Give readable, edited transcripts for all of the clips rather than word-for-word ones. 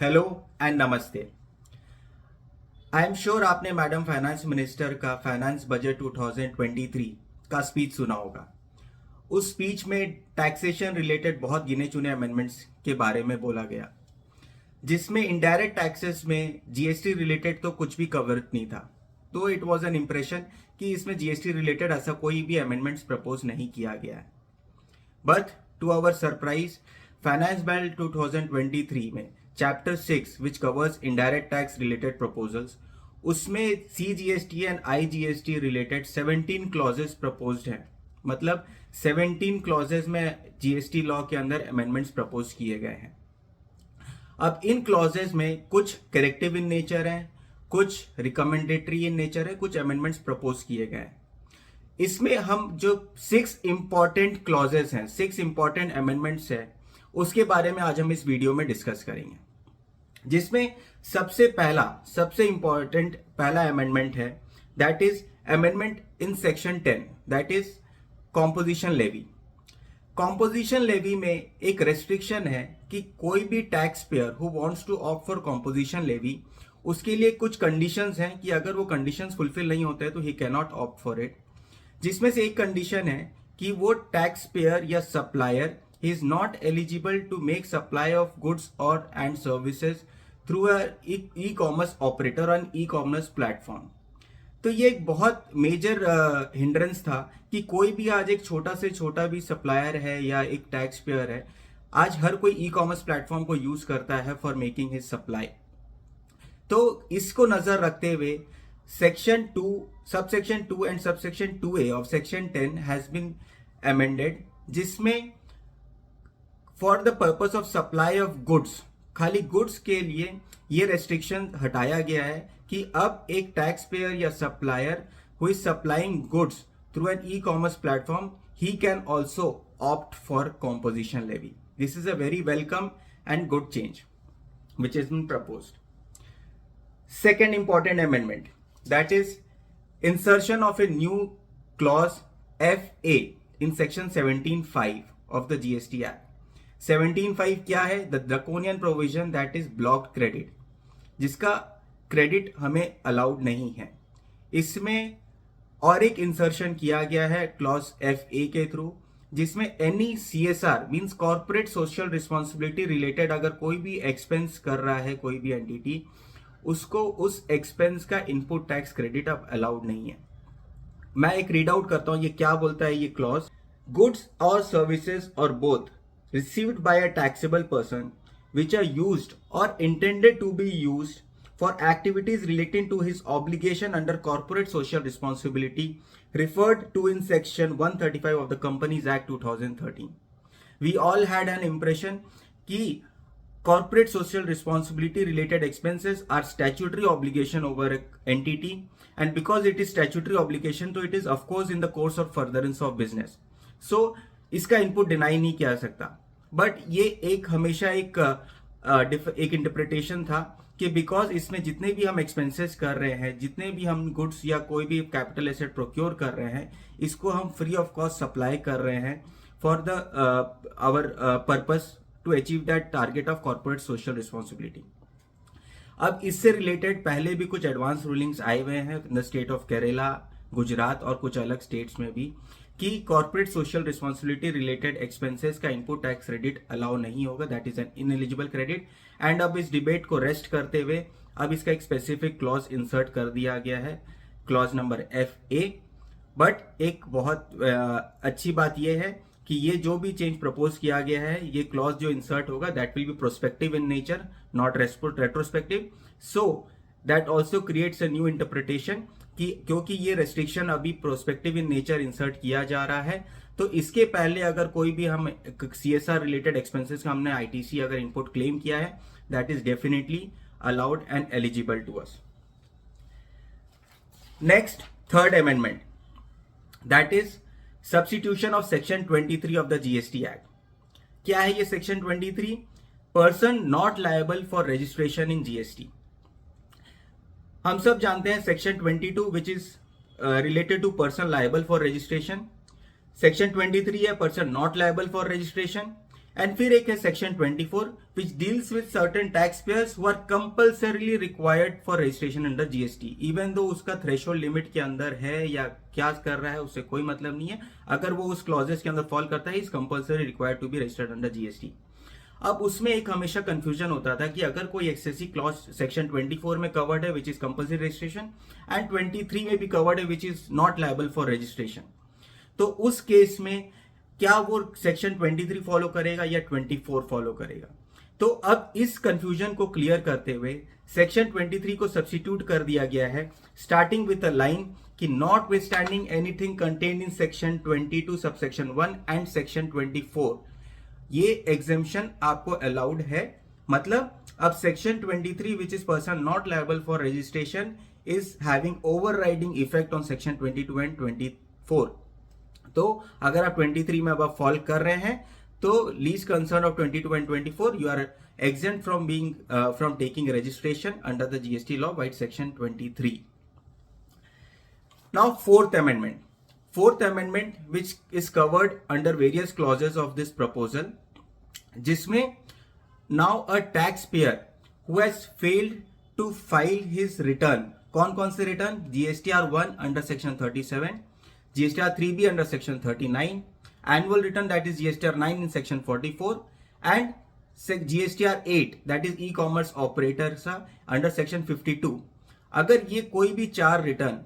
Hello and नमस्ते। I am sure आपने madam finance minister का फाइनेंस बजट 2023 का स्पीच सुना होगा। उस स्पीच में टैक्सेशन रिलेटेड बहुत गिने चुने अमेंडमेंट्स के बारे में बोला गया, जिसमें इनडायरेक्ट टैक्सेस में जीएसटी रिलेटेड तो कुछ भी कवर नहीं था। तो इट वाज एन इम्प्रेशन कि इसमें जीएसटी रिलेटेड ऐसा कोई भी अमेंडमेंट्स प्रपोज नहीं किया गया है। But to our surprise, finance bill 2023 में chapter 6 which covers indirect tax related proposals, उसमें CGST and IGST related 17 clauses proposed हैं। मतलब 17 क्लॉजेस में जीएसटी लॉ के अंदर अमेंडमेंट्स प्रपोज किए गए हैं। अब इन क्लॉजेस में कुछ करेक्टिव इन नेचर है, कुछ रिकमेंडेटरी इन नेचर है, कुछ अमेंडमेंट्स प्रपोज किए गए हैं। इसमें हम जो 6 इंपॉर्टेंट क्लॉजेस हैं, 6 इंपॉर्टेंट अमेंडमेंट्स है, उसके बारे में आज हम इस वीडियो में डिस्कस करेंगे। जिसमें सबसे इंपॉर्टेंट पहला अमेंडमेंट है, that is amendment in section 10, that is composition levy. Composition levy में एक रेस्ट्रिक्शन है कि कोई भी tax payer who wants to opt for composition levy, उसके लिए कुछ कंडीशंस हैं कि अगर वो कंडीशंस फुलफिल नहीं होते हैं तो he can not opt for it. जिसमें से एक कंडीशन है कि वो टैक्स पेयर या supplier is not eligible to make supply of goods और and services through e commerce operator on e commerce platform. तो ये एक बहुत मेजर हिंड्रेंस था कि कोई भी आज एक छोटा से छोटा भी सप्लायर है या एक टैक्स पेयर है, आज हर कोई ई कॉमर्स प्लेटफॉर्म को यूज करता है फॉर मेकिंग हिज सप्लाई। तो इसको नजर रखते हुए section 2, subsection 2 and subsection 2A of section 10 has been amended, जिसमें for the purpose of supply of goods, खाली गुड्स के लिए ये रेस्ट्रिक्शन हटाया गया है कि अब एक टैक्स पेयर या supplier who is supplying goods through an e commerce platform, he can also opt for composition levy. This is a very welcome and good change which is been proposed. Second important amendment, that is insertion of a new clause FA in section 17(5) of the GST Act. 17(5) क्या है? The draconian provision that is blocked credit, जिसका credit हमें allowed नहीं है। इसमें और एक insertion किया गया है क्लॉज FA के थ्रू, जिसमें any CSR means corporate social responsibility related अगर कोई भी एक्सपेंस कर रहा है कोई भी एंटिटी, उसको उस एक्सपेंस का इनपुट टैक्स क्रेडिट अब अलाउड नहीं है। मैं एक रीड आउट करता हूं, ये क्या बोलता है ये clause. Goods or services or both received by a taxable person which are used or intended to be used for activities relating to his obligation under corporate social responsibility referred to in section 135 of the Companies Act 2013. We all had an impression कि corporate social responsibility related expenses are statutory obligation over an entity, and because it is statutory obligation तो it is of course in the course of furtherance of business, so इसका input deny नहीं किया सकता। But ये एक हमेशा एक interpretation था कि बिकॉज इसमें जितने भी हम एक्सपेंसेस कर रहे हैं, जितने भी हम गुड्स या कोई भी कैपिटल एसेट प्रोक्योर कर रहे हैं, इसको हम फ्री ऑफ कॉस्ट सप्लाई कर रहे हैं for the our purpose to achieve that target of corporate social responsibility. अब इससे रिलेटेड पहले भी कुछ एडवांस रूलिंग्स आए हुए हैं in the state of Kerala, Gujarat और कुछ अलग स्टेट्स में भी, कि corporate social responsibility related expenses का इनपुट टैक्स क्रेडिट अलाउ नहीं होगा, that is an ineligible credit. And अब इस डिबेट को रेस्ट करते हुए अब इसका एक स्पेसिफिक क्लॉज इंसर्ट कर दिया गया है, क्लॉज नंबर FA। बट एक बहुत अच्छी बात यह है कि ये जो भी चेंज प्रपोज किया गया है, ये क्लॉज जो इंसर्ट होगा that will be prospective in nature, not retrospective, so that also creates a new interpretation कि क्योंकि ये रेस्ट्रिक्शन अभी प्रोस्पेक्टिव इन नेचर इंसर्ट किया जा रहा है, तो इसके पहले अगर कोई भी हम CSR रिलेटेड एक्सपेंसेस का हमने ITC अगर इनपुट क्लेम किया है, that is definitely allowed and eligible to us. Next, third amendment, that is substitution of section 23 of the GST act. क्या है ये section 23? Person not liable for registration in GST। हम सब जानते हैं section 22 which is related to person liable for registration, section 23 है person not liable for registration. And फिर एक है section 24 which deals with certain tax payers who are compulsorily required for registration under GST, even though उसका threshold limit के अंदर है या क्या कर रहा है उससे कोई मतलब नहीं है, अगर वो उस क्लॉजेस के अंदर फॉल करता है is compulsory required to be registered under GST. अब उसमें एक हमेशा कंफ्यूजन होता था कि अगर कोई एक्सेसिव क्लॉज सेक्शन 24 में कवर्ड है which is compulsory registration and 23 में भी कवर्ड है which is not liable for registration, तो उस केस में क्या वो सेक्शन 23 फॉलो करेगा या 24 फॉलो करेगा। तो अब इस कंफ्यूजन को क्लियर करते हुए सेक्शन 23 को सब्स्टिट्यूट कर दिया गया है स्टार्टिंग विद अ लाइन कि not with standing anything contained in section 22 subsection 1 and section 24, ये एग्जेम्पशन आपको अलाउड है। मतलब अब section 23 which is person not liable for registration is having overriding effect on section 22 and 24। तो अगर आप 23 में अब फॉल कर रहे हैं तो lease concern of 22 and 24 you are exempt from being from taking registration under the GST law by section 23. Now fourth amendment which is covered under various clauses of this proposal, जिसमें now a taxpayer who has failed to file his return, कौन से return, GSTR 1 under section 37, GSTR 3B under section 39, annual return that is GSTR 9 in section 44 and GSTR 8 that is e-commerce operator under section 52। अगर ये कोई भी 4 return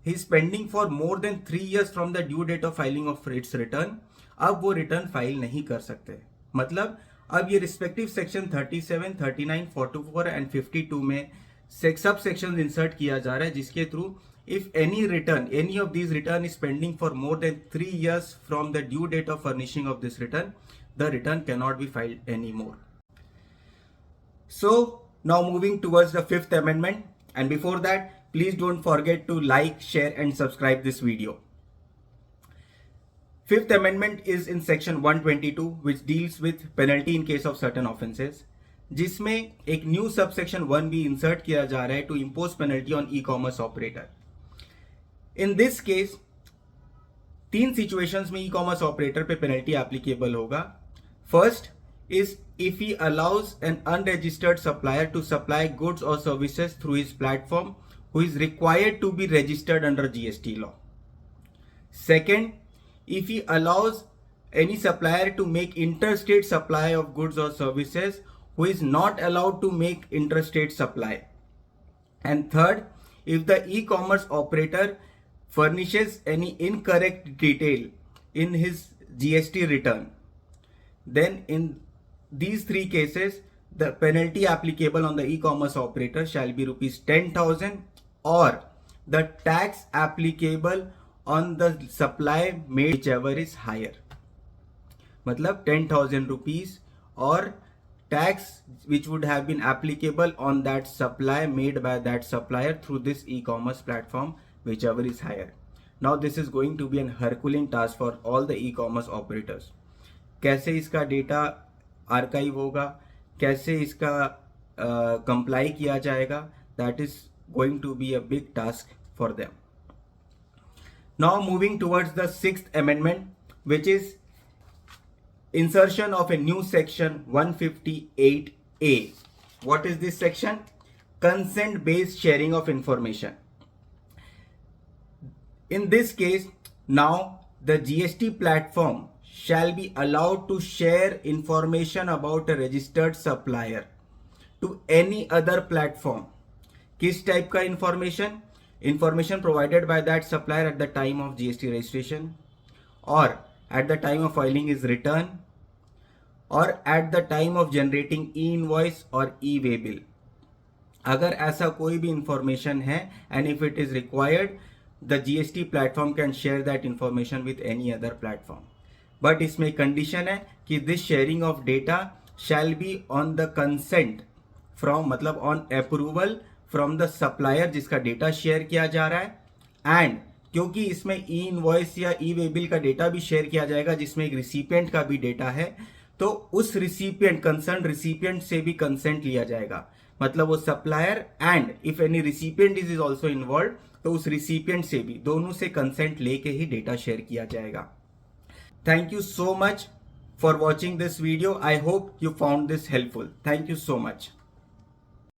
he is pending for more than 3 years from the due date of filing of its return, अब वो return file नहीं कर सकते। मतलब अब ये रिस्पेक्टिव सेक्शन 37, 39, 44 एंड 52 में सब सेक्शन इंसर्ट किया जा रहा है जिसके through if any of these return is pending for more than 3 years from the due date of furnishing of this return, the return cannot be filed anymore. So now moving towards the fifth amendment, and before that please don't forget to like, share and subscribe this video. Fifth amendment is in section 122 which deals with penalty in case of certain offenses, जिसमें एक new subsection 1 भी insert किया जा रहा है to impose penalty on e commerce operator. In this case 3 situations में e commerce operator पे penalty applicable होगा। First is if he allows an unregistered supplier to supply goods or services through his platform who is required to be registered under GST law. Second, if he allows any supplier to make interstate supply of goods or services who is not allowed to make interstate supply. And third, if the e-commerce operator furnishes any incorrect detail in his GST return, then in these 3 cases the penalty applicable on the e-commerce operator shall be rupees 10,000 or the tax applicable on the supply made whichever is higher। मतलब 10,000 rupees or tax which would have been applicable on that supply made by that supplier through this e-commerce platform whichever is higher। Now this is going to be an Herculean task for all the e-commerce operators। कैसे इसका data archive होगा, कैसे इसका comply किया जाएगा, that is going to be a big task for them. Now moving towards the sixth amendment which is insertion of a new section 158A। What is this section? Consent based sharing of information. In this case, now the GST platform shall be allowed to share information about a registered supplier to any other platform। किस type का information? Information provided by that supplier at the time of GST registration or at the time of filing his return or at the time of generating e-invoice or e-way bill। अगर ऐसा कोई भी information है and if it is required, the GST platform can share that information with any other platform। But इसमें condition है कि this sharing of data shall be on the consent from, मतलब on approval from the supplier जिसका data share किया जा रहा है। And क्योंकि इसमें ई इनवॉइस या ई वे बिल का डेटा भी शेयर किया जाएगा जिसमें एक रिसिपिएंट का भी डेटा है, तो उस रिसिपिएंट, कंसर्न रिसिपिएंट से भी कंसेंट लिया जाएगा। मतलब वो supplier and if any recipient is also involve, तो उस रिसिपिएंट से भी, दोनों से कंसेंट लेके ही डेटा शेयर किया जाएगा। Thank you so much for watching this video. I hope you found this helpful. Thank you so much.